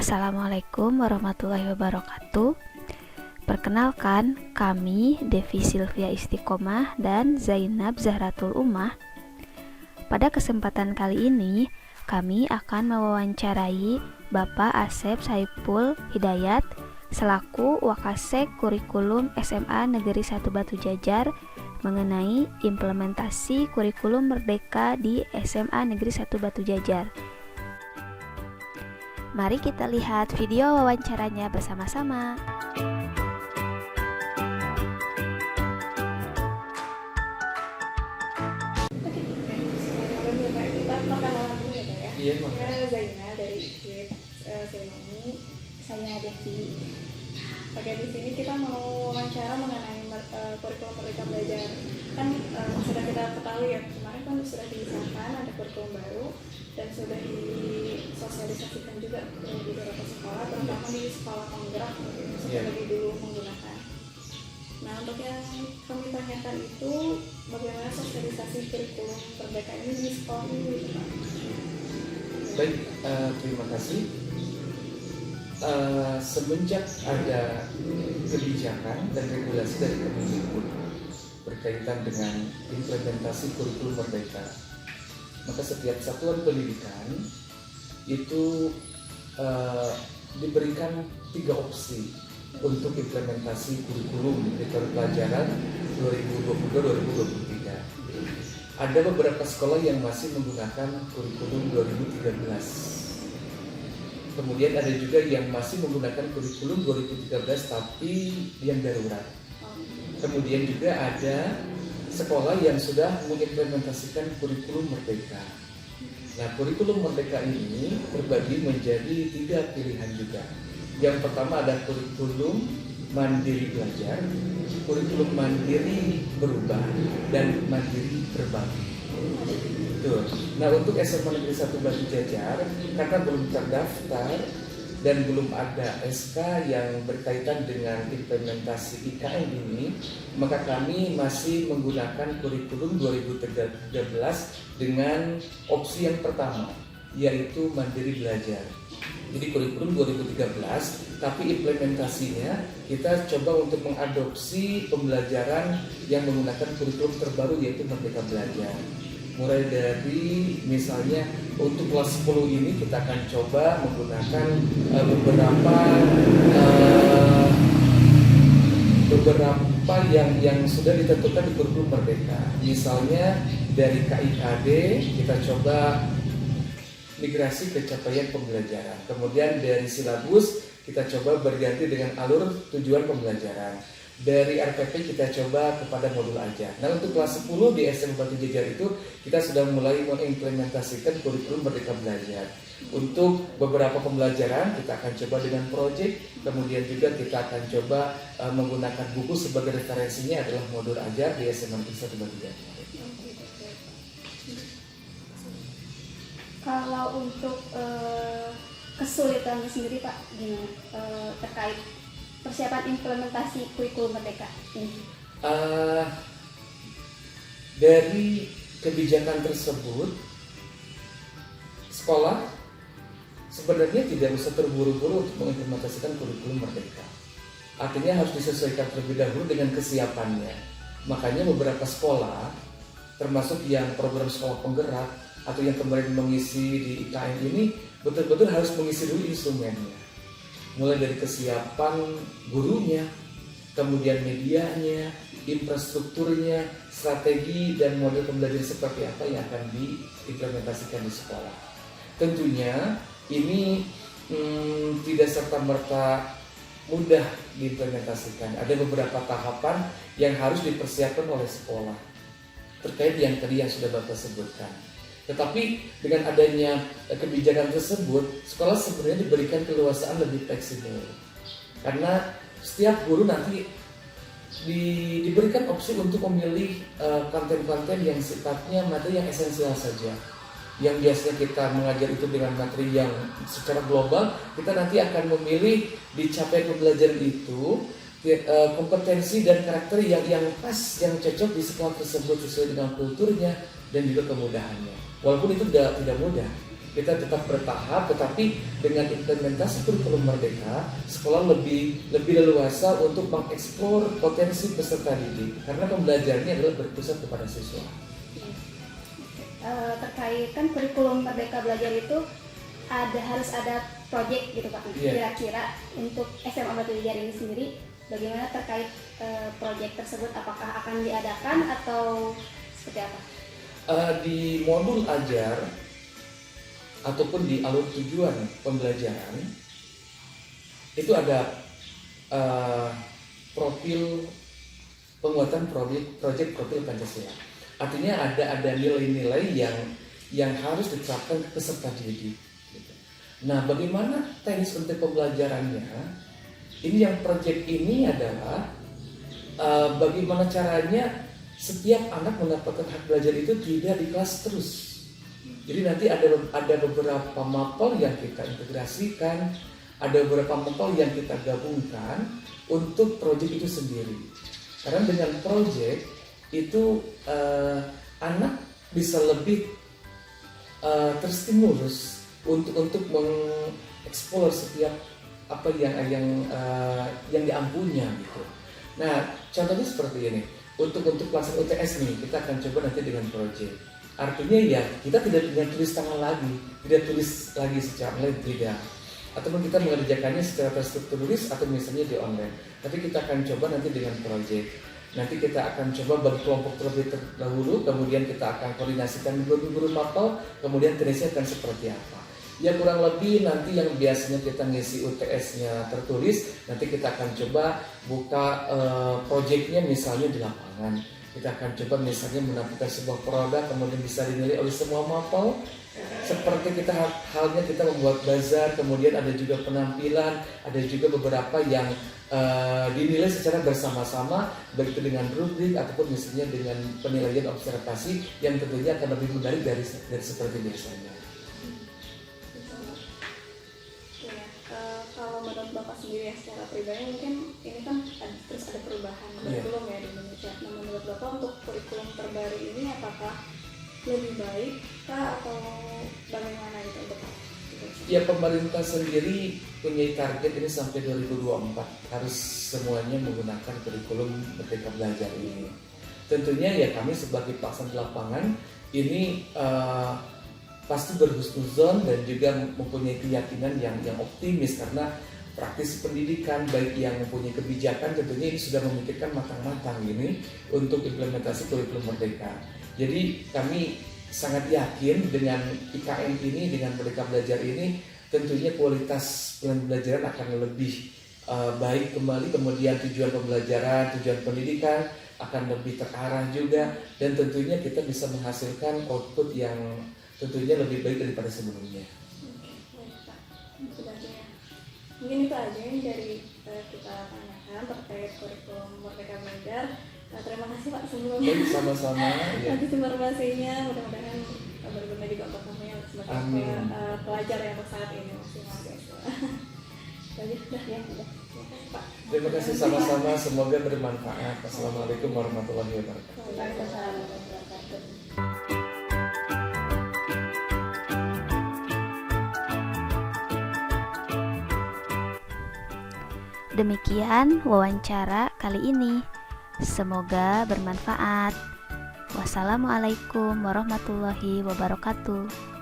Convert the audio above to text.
Assalamualaikum warahmatullahi wabarakatuh. Perkenalkan, kami Devi Sylvia Istiqomah dan Zainab Zahratul Ummah. Pada kesempatan kali ini, kami akan mewawancarai Bapak Asep Saipul Hidayat selaku Wakasek Kurikulum SMA Negeri 1 Batu Jajar mengenai implementasi kurikulum Merdeka di SMA Negeri 1 Batu Jajar. Mari kita lihat video wawancaranya bersama-sama. Iya, saya Zaina dari Silmani, saya Devi. Oke, di sini kita mau wawancara mengenai kurikulum Merdeka Belajar. Kan sudah kita ketahui ya, kemarin kan sudah disahkan ada kurikulum baru dan sudah disosialisasikan juga di beberapa sekolah, terutama di sekolah penggerak yang lebih dulu menggunakan. Nah, untuk yang kami tanyakan itu bagaimana sosialisasi kurikulum Merdeka ini di sekolah ini, Pak? Baik, terima kasih. Semenjak ada kebijakan dan regulasi dari Kemendikbud berkaitan dengan implementasi kurikulum Merdeka, maka setiap satuan pendidikan itu diberikan 3 opsi untuk implementasi kurikulum di tahun pelajaran 2022-2023. Ada beberapa sekolah yang masih menggunakan kurikulum 2013. Kemudian ada juga yang masih menggunakan kurikulum 2013 tapi yang darurat. Kemudian juga ada sekolah yang sudah mengimplementasikan kurikulum Merdeka. Nah, kurikulum Merdeka ini terbagi menjadi 3 pilihan juga. Yang pertama ada kurikulum mandiri belajar, kurikulum mandiri berubah, dan mandiri berbagi. Betul. Nah, untuk SMA Negeri 1 Batu Jajar, karena belum terdaftar dan belum ada SK yang berkaitan dengan implementasi IKN ini, maka kami masih menggunakan kurikulum 2013 dengan opsi yang pertama, yaitu mandiri belajar. Jadi kurikulum 2013, tapi implementasinya kita coba untuk mengadopsi pembelajaran yang menggunakan kurikulum terbaru, yaitu Merdeka Belajar. Mulai dari misalnya untuk kelas 10 ini kita akan coba menggunakan beberapa yang sudah ditentukan di kurikulum Merdeka. Misalnya dari KIKD kita coba migrasi ke capaian pembelajaran. Kemudian dari silabus kita coba berganti dengan alur tujuan pembelajaran. Dari RPP kita coba kepada modul ajar. Nah, untuk kelas 10 di SMA Batu Jajar itu kita sudah mulai mengimplementasikan kurikulum Merdeka Belajar. Untuk beberapa pembelajaran kita akan coba dengan proyek, kemudian juga kita akan coba menggunakan buku sebagai referensinya adalah modul ajar di SMA Negeri 1 Batu Jajar. Kalau untuk kesulitannya sendiri, Pak, gimana terkait persiapan implementasi kurikulum Merdeka ini? Dari kebijakan tersebut, sekolah sebenarnya tidak usah terburu-buru untuk mengimplementasikan kurikulum Merdeka. Artinya harus disesuaikan terlebih dahulu dengan kesiapannya. Makanya beberapa sekolah, termasuk yang program sekolah penggerak atau yang kemarin mengisi di IKN ini, betul-betul harus mengisi dulu instrumennya. Mulai dari kesiapan gurunya, kemudian medianya, infrastrukturnya, strategi dan model pembelajaran seperti apa yang akan diimplementasikan di sekolah. Tentunya ini tidak serta-merta mudah diimplementasikan. Ada beberapa tahapan yang harus dipersiapkan oleh sekolah terkait yang tadi yang sudah Bapak sebutkan. Tetapi dengan adanya kebijakan tersebut, sekolah sebenarnya diberikan keleluasaan lebih fleksibel. Karena setiap guru nanti diberikan opsi untuk memilih konten-konten yang sifatnya materi yang esensial saja. Yang biasanya kita mengajar itu dengan materi yang secara global, kita nanti akan memilih di capaian pembelajaran itu kompetensi dan karakter yang pas, yang cocok di sekolah tersebut sesuai dengan kulturnya dan juga kemudahannya. Walaupun itu tidak mudah, Kita tetap bertahap, tetapi dengan implementasi kurikulum merdeka, sekolah lebih leluasa untuk mengeksplor potensi peserta didik karena pembelajarannya adalah berpusat kepada siswa. Terkait kan kurikulum Merdeka Belajar itu harus ada proyek gitu Pak. Kira-kira untuk SMA Batu Jajar ini sendiri bagaimana terkait proyek tersebut, apakah akan diadakan atau seperti apa? Di modul ajar ataupun di alur tujuan pembelajaran itu ada penguatan proyek profil Pancasila. Artinya ada nilai-nilai yang harus diterapkan ke peserta didik. Nah, bagaimana teknis untuk pembelajarannya? Ini yang proyek ini adalah bagaimana caranya setiap anak mendapatkan hak belajar itu tidak di kelas terus. Jadi nanti ada beberapa mapel yang kita integrasikan, ada beberapa mapel yang kita gabungkan untuk proyek itu sendiri. Karena dengan proyek itu anak bisa lebih terstimulus untuk mengeksplor setiap apa yang diampunya gitu. Nah, contohnya seperti ini. Untuk pelaksanaan UTS nih, kita akan coba nanti dengan proyek. Artinya ya kita tidak dengan tulis tangan lagi, tidak tulis lagi secara online, tidak. Ataupun kita mengerjakannya secara tertulis atau misalnya di online. Tapi kita akan coba nanti dengan proyek. Nanti kita akan coba bagi kelompok terlebih dahulu, kemudian kita akan koordinasikan guru-guru mapel, kemudian teknisnya akan seperti apa. Ya kurang lebih nanti yang biasanya kita ngisi UTS-nya tertulis, nanti kita akan coba buka proyeknya misalnya di lapangan. Kita akan coba misalnya menampilkan sebuah produk kemudian bisa dinilai oleh semua mapel. Seperti halnya kita membuat bazar, kemudian ada juga penampilan, ada juga beberapa yang dinilai secara bersama-sama, baik itu dengan rubrik ataupun misalnya dengan penilaian observasi yang tentunya akan lebih menarik dari seperti biasanya. Kalau menurut Bapak sendiri ya secara pribadi mungkin ini kan terus ada perubahan kurikulum ya di Indonesia. Nah, menurut Bapak untuk kurikulum terbaru ini apakah lebih baik kah atau bagaimana itu untuk Ya, pemerintah sendiri punya target ini sampai 2024 harus semuanya menggunakan kurikulum Merdeka Belajar ini. Tentunya ya kami sebagai pelaksana lapangan ini pasti berhusnuzon dan juga mempunyai keyakinan yang optimis karena praktisi pendidikan baik yang mempunyai kebijakan tentunya ini sudah memikirkan matang-matang ini untuk implementasi kurikulum merdeka. Jadi kami sangat yakin dengan IKM ini, dengan Merdeka Belajar ini tentunya kualitas pembelajaran akan lebih baik kembali, kemudian tujuan pembelajaran, tujuan pendidikan akan lebih terarah juga, dan tentunya kita bisa menghasilkan output yang tentunya lebih baik daripada sebelumnya. Mungkin itu aja yang dari kita tanyakan terkait kurikulum Merdeka Belajar. Nah, terima kasih Pak sebelumnya. Baik, sama-sama. Ya. Atas informasinya, mudah-mudahan berguna juga untuk kami yang sebagai pelajar yang untuk saat ini masih mahasiswa. Jadi udah ya, udah. Terima kasih Pak. Terima kasih sama-sama, semoga bermanfaat. Assalamualaikum warahmatullahi wabarakatuh. Waalaikumsalam warahmatullahi wabarakatuh. Demikian wawancara kali ini. Semoga bermanfaat. Wassalamualaikum warahmatullahi wabarakatuh.